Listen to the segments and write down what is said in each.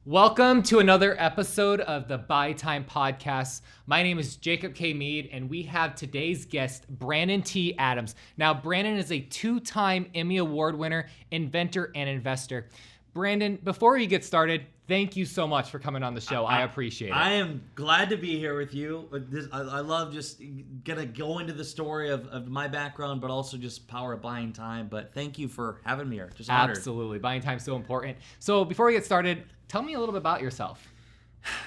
Welcome to another episode of the Buy Time Podcast. My name is Jacob K. Mead, and we have today's guest, Brandon T. Adams. Now, Brandon is a two-time Emmy Award winner, inventor, and investor. Brandon, before we get started, thank you so much for coming on the show. I appreciate it. I am glad to be here with you. I love just gonna go into the story of my background, but also just power of buying time. But thank you for having me here. Just honored. Absolutely. Buying time is so important. So before we get started, tell me a little bit about yourself.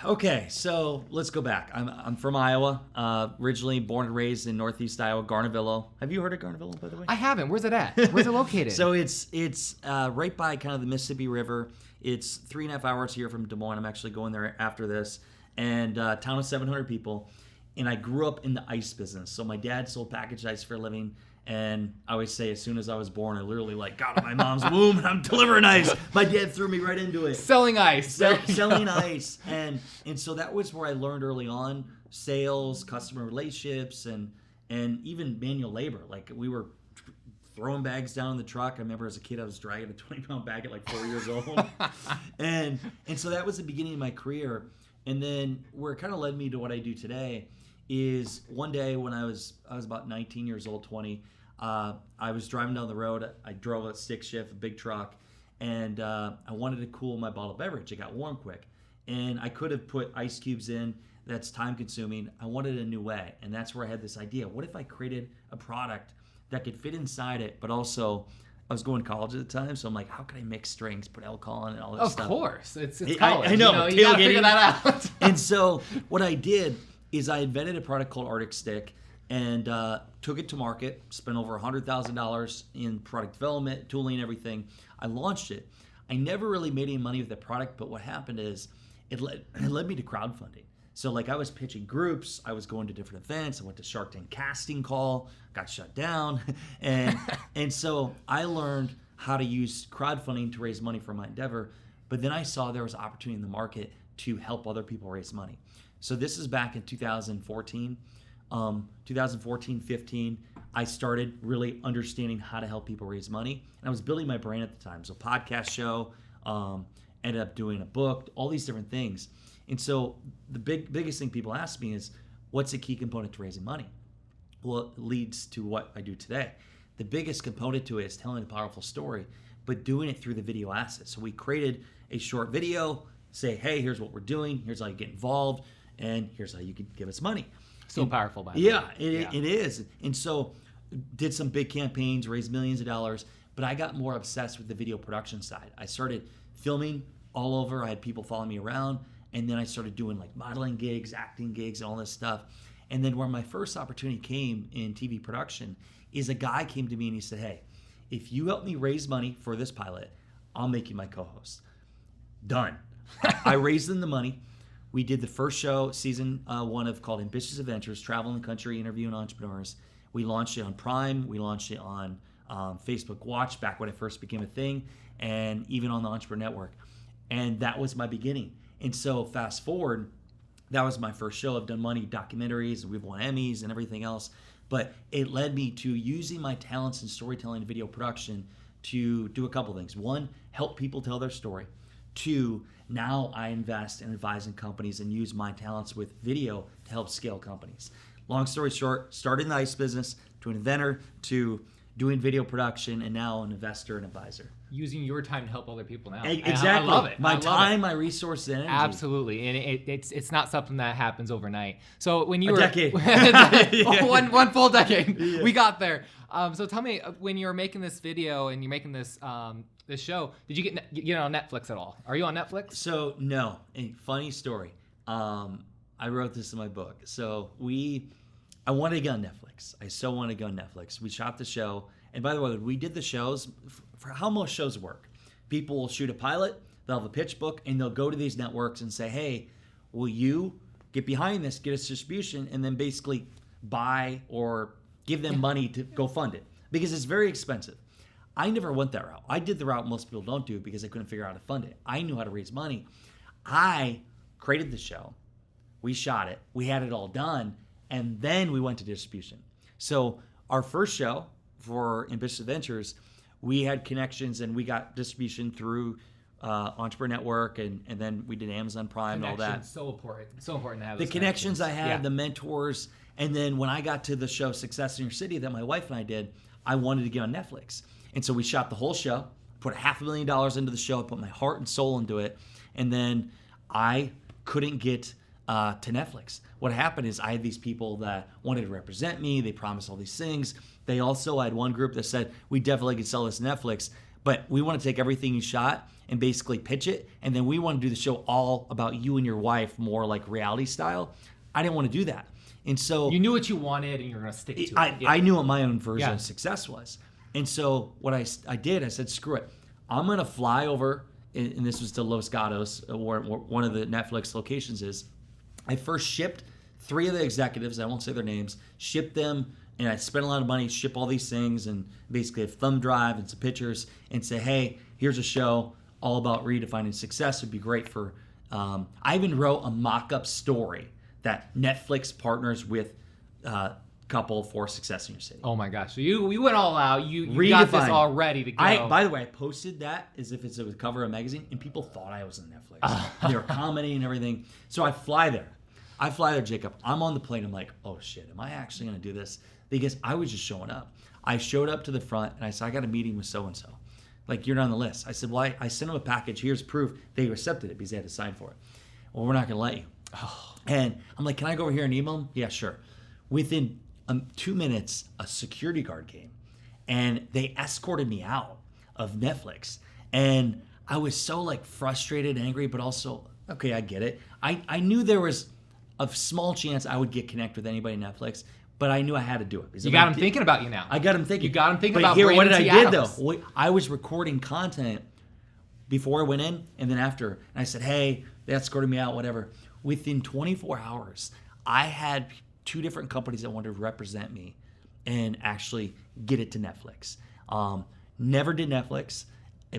Okay, so let's go back. I'm from Iowa, originally born and raised in Northeast Iowa, Garnavillo. Have you heard of Garnavillo, by the way? I haven't. Where's it at? Where's it located? So it's right by kind of the Mississippi River. It's 3.5 hours here from Des Moines. I'm actually going there after this. And town of 700 people. And I grew up in the ice business. So my dad sold packaged ice for a living. And I always say, as soon as I was born, I literally got out of my mom's womb and I'm delivering ice. My dad threw me right into it. Selling ice. Selling ice. And so that was where I learned early on sales, customer relationships, and even manual labor. Like we were throwing bags down in the truck. I remember as a kid I was dragging a 20-pound bag at 4 years old. and so that was the beginning of my career. And then where it kind of led me to what I do today is one day when I was about 19 years old, 20, I was driving down the road. I drove a stick shift, a big truck, and I wanted to cool my bottled beverage. It got warm quick. And I could have put ice cubes in. That's time consuming. I wanted a new way. And that's where I had this idea. What if I created a product that could fit inside it, but also I was going to college at the time, so I'm like, how can I mix strings, put alcohol in it, all this stuff? Of course. It's college. I know. You gotta figure that out. And so what I did is I invented a product called Arctic Stick and took it to market, spent over $100,000 in product development, tooling, everything. I launched it. I never really made any money with the product, but what happened is it led me to crowdfunding. So I was pitching groups, I was going to different events, I went to Shark Tank casting call, got shut down. And so I learned how to use crowdfunding to raise money for my endeavor. But then I saw there was opportunity in the market to help other people raise money. So this is back in 2014. 15, I started really understanding how to help people raise money. And I was building my brand at the time. So podcast show, ended up doing a book, all these different things. And so the biggest thing people ask me is, what's the key component to raising money? Well, it leads to what I do today. The biggest component to it is telling a powerful story, but doing it through the video asset. So we created a short video, say, hey, here's what we're doing, here's how you get involved, and here's how you can give us money. So powerful, by the way. It is. And so did some big campaigns, raised millions of dollars, but I got more obsessed with the video production side. I started filming all over. I had people following me around. And then I started doing modeling gigs, acting gigs, and all this stuff. And then where my first opportunity came in TV production is a guy came to me and he said, hey, if you help me raise money for this pilot, I'll make you my co-host. Done. I raised them the money. We did the first show, season 1 called Ambitious Adventures, traveling the country, interviewing entrepreneurs. We launched it on Prime. We launched it on Facebook Watch back when it first became a thing, and even on the Entrepreneur Network. And that was my beginning. And so fast forward, that was my first show. I've done money documentaries, we've won Emmys and everything else. But it led me to using my talents in storytelling and video production to do a couple things. One, help people tell their story. Two, now I invest and advise in companies and use my talents with video to help scale companies. Long story short, started in the ice business to an inventor to doing video production and now an investor and advisor. Using your time to help other people now. Exactly. I love it. My time, my resources, and energy. Absolutely. And it's not something that happens overnight. So when you were... decade. one full decade. Yeah. We got there. So tell me, when you were making this video and you're making this this show, did you get on Netflix at all? Are you on Netflix? So no. A funny story. I wrote this in my book. So I wanted to go on Netflix. I so wanted to go on Netflix. We shot the show. And by the way, we did the shows for how most shows work. People will shoot a pilot, they'll have a pitch book, and they'll go to these networks and say, hey, will you get behind this, get us distribution, and then basically buy or give them money to go fund it. Because it's very expensive. I never went that route. I did the route most people don't do because I couldn't figure out how to fund it. I knew how to raise money. I created the show. We shot it. We had it all done. And then we went to distribution. So our first show for Ambitious Adventures, we had connections and we got distribution through Entrepreneur Network, and then we did Amazon Prime and all that. So important. So important to have The those connections I had, Yeah. the mentors, and then when I got to the show Success in Your City that my wife and I did, I wanted to get on Netflix. And so we shot the whole show, put $500,000 into the show, I put my heart and soul into it, and then I couldn't get to Netflix. What happened is I had these people that wanted to represent me. They promised all these things. They also had one group that said, we definitely could sell this to Netflix, but we want to take everything you shot and basically pitch it, and then we want to do the show all about you and your wife, more like reality style. I didn't want to do that. And so you knew what you wanted and you're going to stick to it. I knew what my own version of success was. And so what I did, I said, screw it. I'm going to fly over, and this was to Los Gatos, where one of the Netflix locations is. I first shipped 3 of the executives, I won't say their names, shipped them, and I spent a lot of money, ship all these things, and basically a thumb drive and some pictures, and say, hey, here's a show all about redefining success. It'd be great for, I even wrote a mock-up story that Netflix partners with couple for Success in Your City. Oh my gosh. So you went all out. You got this all ready to go. By the way, I posted that as if it's a cover of a magazine, and people thought I was on Netflix. They were commenting and everything. So I fly there, Jacob. I'm on the plane. I'm like, oh shit, am I actually going to do this? Because I was just showing up. I showed up to the front, and I said, I got a meeting with so-and-so. Like, you're not on the list. I said, well, I sent them a package. Here's proof. They accepted it because they had to sign for it. Well, we're not going to let you. And I'm like, can I go over here and email them? Yeah, sure. Within 2 minutes, a security guard came, and they escorted me out of Netflix. And I was so like frustrated, angry, but also, okay, I get it. I knew there was a small chance I would get connected with anybody in Netflix, but I knew I had to do it. You got them thinking about you now. I got them thinking. You got them thinking but about here, what did Brandon I T. did Adams. though? I was recording content before I went in and then after. And I said, hey, they escorted me out, whatever. Within 24 hours, I had 2 different companies that wanted to represent me and actually get it to Netflix. Never did Netflix,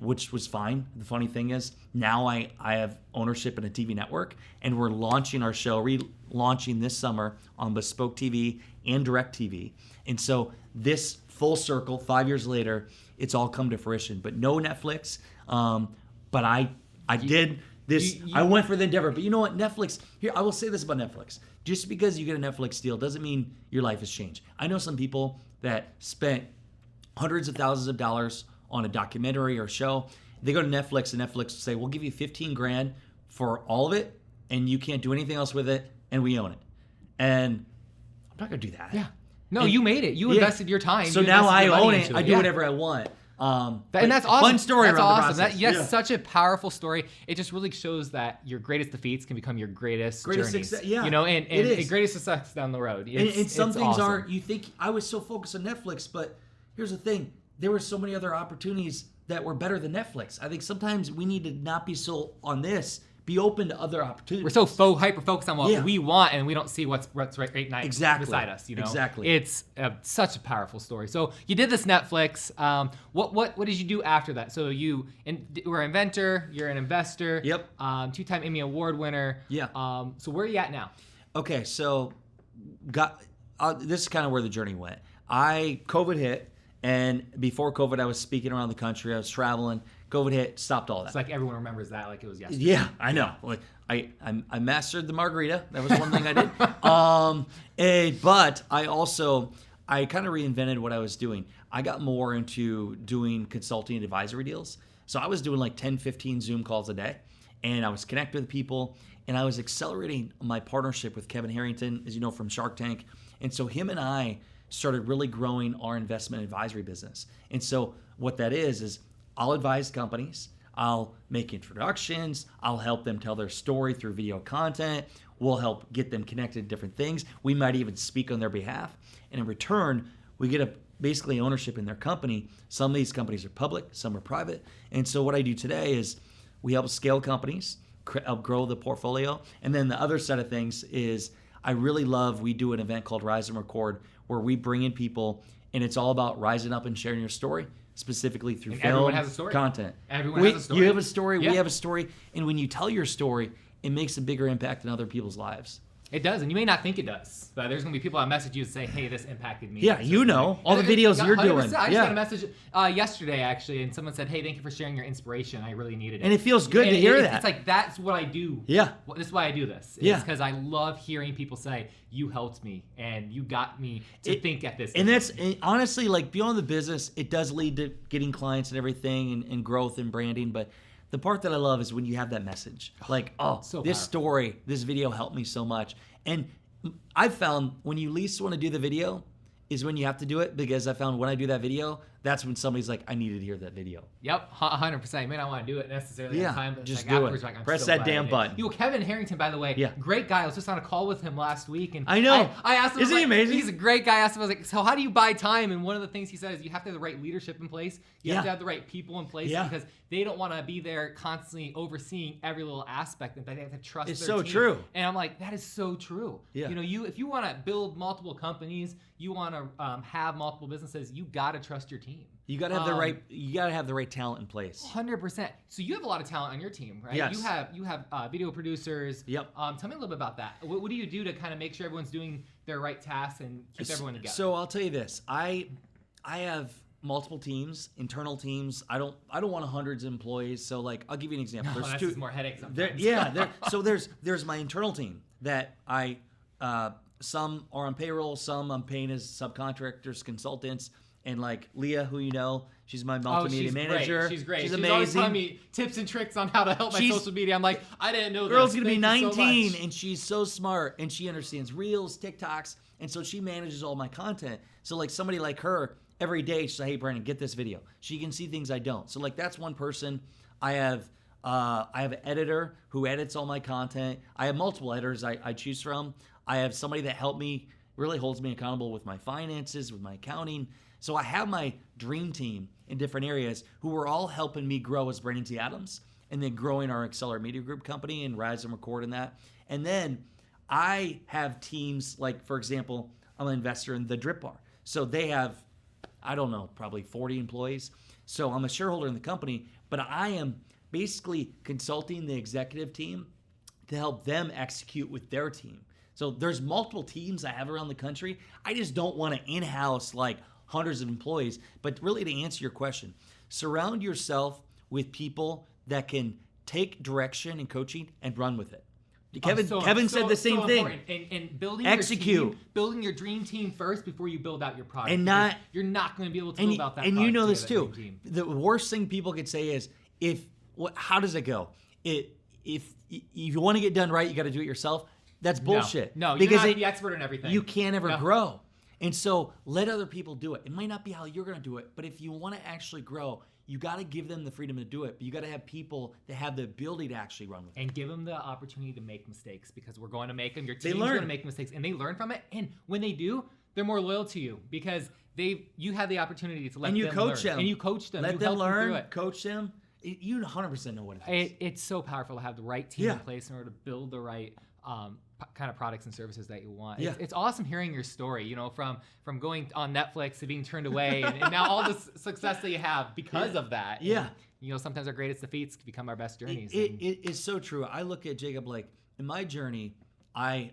which was fine. The funny thing is, now I have ownership in a TV network, and we're launching our show, relaunching this summer on Bespoke TV and Direct TV. And so this full circle, 5 years later, it's all come to fruition. But no Netflix. But I did this. I went for the endeavor. But you know what? Netflix, here, I will say this about Netflix. Just because you get a Netflix deal doesn't mean your life has changed. I know some people that spent hundreds of thousands of dollars on a documentary or show. They go to Netflix, and Netflix will say, we'll give you $15,000 for all of it, and you can't do anything else with it, and we own it. And I'm not going to do that. Yeah. No, you made it. You invested your time. So now I own it. I do whatever I want. And that's awesome. Fun story that's around awesome. the process. Such a powerful story. It just really shows that your greatest defeats can become your greatest journeys. Success, yeah. You know, and greatest success down the road. And some things awesome. aren't. You think I was so focused on Netflix, but here's the thing: there were so many other opportunities that were better than Netflix. I think sometimes we need to not be so on this. Be open to other opportunities. We're so hyper focused on what we want, and we don't see what's right beside us. You know, exactly. It's such a powerful story. So you did this Netflix. What did you do after that? So you were an inventor. You're an investor. Yep. 2-time Emmy Award winner. Yeah. So where are you at now? Okay, so this is kind of where the journey went. COVID hit, and before COVID, I was speaking around the country. I was traveling. COVID hit, stopped all that. It's like everyone remembers that like it was yesterday. Yeah, I know. Like I mastered the margarita. That was one thing I did. But I kind of reinvented what I was doing. I got more into doing consulting and advisory deals. So I was doing like 10, 15 Zoom calls a day, and I was connecting with people, and I was accelerating my partnership with Kevin Harrington, as you know, from Shark Tank. And so him and I started really growing our investment advisory business. And so what that is I'll advise companies, I'll make introductions, I'll help them tell their story through video content, we'll help get them connected to different things. We might even speak on their behalf. And in return, we get basically ownership in their company. Some of these companies are public, some are private. And so what I do today is we help scale companies, help grow the portfolio. And then the other side of things is we do an event called Rise and Record, where we bring in people, and it's all about rising up and sharing your story, specifically through film content. Everyone has a story. You have a story, yeah. We have a story, and when you tell your story, it makes a bigger impact in other people's lives. It does, and you may not think it does, but there's gonna be people that message you and say, "Hey, this impacted me." Yeah, you know all the videos you're doing. I just got a message yesterday actually, and someone said, "Hey, thank you for sharing your inspiration. I really needed it." And it feels good to hear that. It's like that's what I do. Yeah, this is why I do this. It's because I love hearing people say, "You helped me, and you got me to think at this." And that's honestly, like, beyond the business, it does lead to getting clients and everything, and growth and branding, but. The part that I love is when you have that message. Like, this story, this video helped me so much. And I've found when you least want to do the video is when you have to do it, because I found when I do that video, that's when somebody's like, I needed to hear that video. Yep, 100%. You may not want to do it necessarily at the time, but just do it. Like, press that damn button. Kevin Harrington, by the way, great guy. I was just on a call with him last week, and I know. I asked him, isn't he amazing? He's a great guy. I asked him, I was like, so how do you buy time? And one of the things he said is you have to have the right leadership in place. You have to have the right people in place because they don't want to be there constantly overseeing every little aspect, and they have to trust their team. It's so true. And I'm like, that is so true. Yeah. You know, if you want to build multiple companies, you want to have multiple businesses, you got to trust your team. You got to have you got to have the right talent in place. 100%. So you have a lot of talent on your team, right? Yes. You have video producers. Yep. Tell me a little bit about that. What do you do to kind of make sure everyone's doing their right tasks and keep everyone together? So I'll tell you this. I have multiple teams, internal teams. I don't want hundreds of employees. So like, I'll give you an example. No, that's just more headaches sometimes. So there's my internal team that some are on payroll, some I'm paying as subcontractors, consultants. And like Leah, who you know, she's my multimedia manager. She's great. She's amazing. Always telling me tips and tricks on how to help my social media. I'm like, I didn't know Girl's this. Girl's gonna be 19, so and she's so smart, and she understands Reels, TikToks, and so she manages all my content. So like somebody like her, every day she's like, hey Brandon, get this video. She can see things I don't. So like that's one person. I have an editor who edits all my content. I have multiple editors I choose from. I have somebody that really holds me accountable with my finances, with my accounting. So I have my dream team in different areas who are all helping me grow as Brandon T. Adams, and then growing our Accelerate Media Group company and Rise and Record in that. And then I have teams like, for example, I'm an investor in the Drip Bar. So they have, I don't know, probably 40 employees. So I'm a shareholder in the company, but I am basically consulting the executive team to help them execute with their team. So there's multiple teams I have around the country. I just don't want to in-house like hundreds of employees. But really, to answer your question, surround yourself with people that can take direction and coaching and run with it. Kevin said the same thing. And building execute, building your dream team first before you build out your product. And you're not going to be able to build out that. And product you know this too. The worst thing people could say is, how does it go? If you want to get done right, you got to do it yourself. That's bullshit. No, because you're not the expert in everything. You can't ever grow. And so let other people do it. It might not be how you're going to do it, but if you want to actually grow, you got to give them the freedom to do it. But you got to have people that have the ability to actually run with it. And give them the opportunity to make mistakes, because we're going to make them. Your team's going to make mistakes, and they learn from it. And when they do, they're more loyal to you because you have the opportunity to let them learn. And you coach them. And you coach them. Let them learn, coach them. You 100% know what it is. It's so powerful to have the right team in place in order to build the right kind of products and services that you want. It's awesome hearing your story, you know, from going on Netflix to being turned away and now all the success that you have because of that. Yeah. And, you know, sometimes our greatest defeats can become our best journeys. It is so true. I look at Jacob like, in my journey, I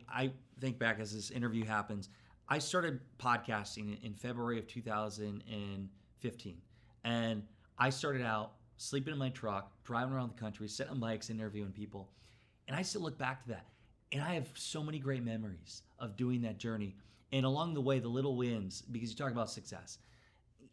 think back as this interview happens, I started podcasting in February of 2015. And I started out sleeping in my truck, driving around the country, sitting on mics, interviewing people. And I still look back to that. And I have so many great memories of doing that journey. And along the way, the little wins, because you talk about success.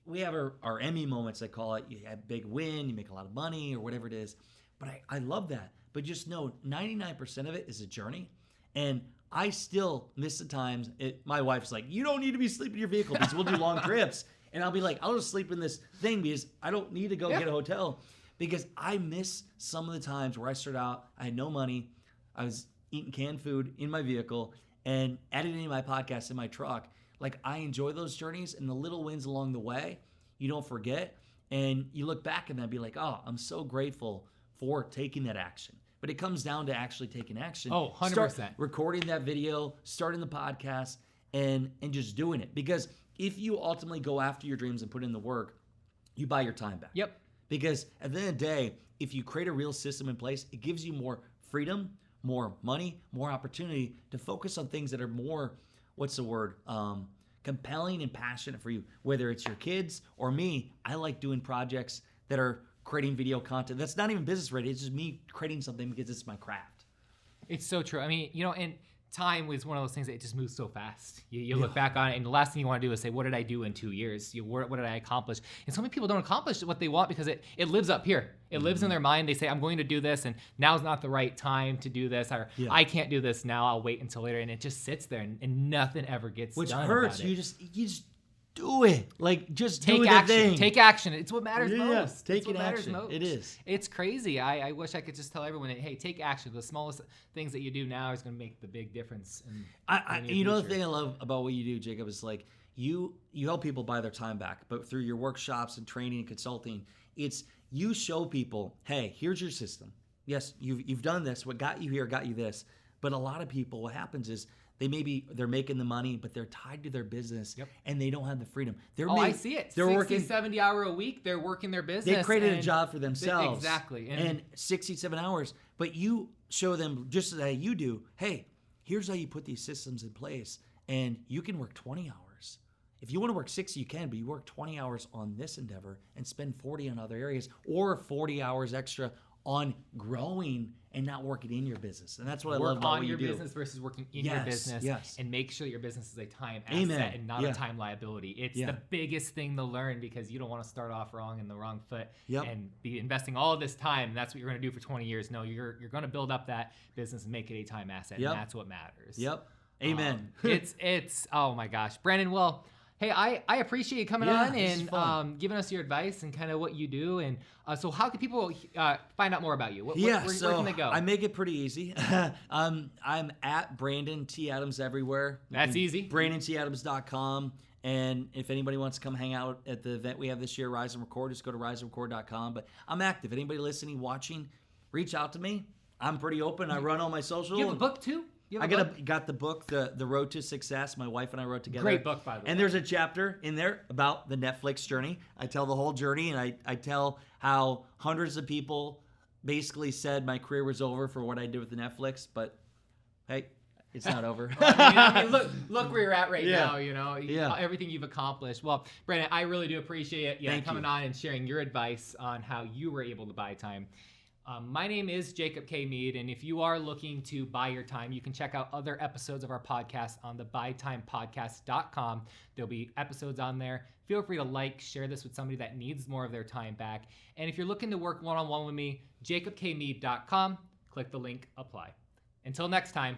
We have our Emmy moments, I call it. You have a big win, you make a lot of money or whatever it is. But I love that. But just know 99% of it is a journey. And I still miss the times. My wife's like, you don't need to be sleeping in your vehicle because we'll do long trips. And I'll be like, I'll just sleep in this thing because I don't need to go get a hotel. Because I miss some of the times where I started out, I had no money. I was eating canned food in my vehicle and editing my podcast in my truck. Like, I enjoy those journeys and the little wins along the way. You don't forget. And you look back and then be like, oh, I'm so grateful for taking that action. But it comes down to actually taking action. Oh, 100%. Start recording that video, starting the podcast, and just doing it. Because if you ultimately go after your dreams and put in the work, you buy your time back. Yep. Because at the end of the day, if you create a real system in place, it gives you more freedom, more money, more opportunity to focus on things that are more, what's the word? Compelling and passionate for you. Whether it's your kids or me, I like doing projects that are creating video content. That's not even business ready. It's just me creating something because it's my craft. It's so true. I mean, and time was one of those things that it just moves so fast. You look back on it, and the last thing you want to do is say, what did I do in 2 years? What did I accomplish? And so many people don't accomplish what they want because it lives up here. It lives in their mind. They say, I'm going to do this, and now's not the right time to do this, or I can't do this now. I'll wait until later. And it just sits there, and nothing ever gets done. Which hurts. You just do it. Like, just take do action. The thing. Take action. It's what matters most. Take action. It is. It's crazy. I wish I could just tell everyone, hey, take action. The smallest things that you do now is going to make the big difference. You know, the thing I love about what you do, Jacob, is like you help people buy their time back, but through your workshops and training and consulting, it's you show people, hey, here's your system. Yes, you've done this. What got you here got you this. But a lot of people, what happens is they're making the money, but they're tied to their business, and they don't have the freedom. I see it. They're 60, working 70 hour a week. They're working their business. They created a job for themselves. Exactly. And 67 hours. But you show them, just as you do, hey, here's how you put these systems in place, and you can work 20 hours. If you want to work 60, you can, but you work 20 hours on this endeavor and spend 40 on other areas, or 40 hours extra on growing and not working in your business. And that's what I love about what you do. Work on your business versus working in your business, and make sure your business is a time asset and not a time liability. It's the biggest thing to learn, because you don't want to start off wrong in the wrong foot and be investing all of this time. And that's what you're going to do for 20 years. No, you're going to build up that business and make it a time asset. And that's what matters. Amen. It's oh my gosh, Brandon. Well, hey, I appreciate you coming on and giving us your advice and kind of what you do. And so how can people find out more about you? Where can they go? I make it pretty easy. I'm at Brandon T. Adams everywhere. That's easy. BrandonTAdams.com. And if anybody wants to come hang out at the event we have this year, Rise and Record, just go to riseandrecord.com. But I'm active. Anybody listening, watching, reach out to me. I'm pretty open. I run all my social. You have a book too? Got the book, the Road to Success. My wife and I wrote together. Great book, by the way. And there's a chapter in there about the Netflix journey. I tell the whole journey, and I tell how hundreds of people basically said my career was over for what I did with the Netflix. But hey, it's not over. I mean, look where you're at right now. Everything you've accomplished. Well, Brandon, I really do appreciate you coming on and sharing your advice on how you were able to buy time. My name is Jacob K. Mead, and if you are looking to buy your time, you can check out other episodes of our podcast on the buytimepodcast.com. There'll be episodes on there. Feel free to share this with somebody that needs more of their time back. And if you're looking to work one-on-one with me, jacobkmead.com. Click the link, apply. Until next time.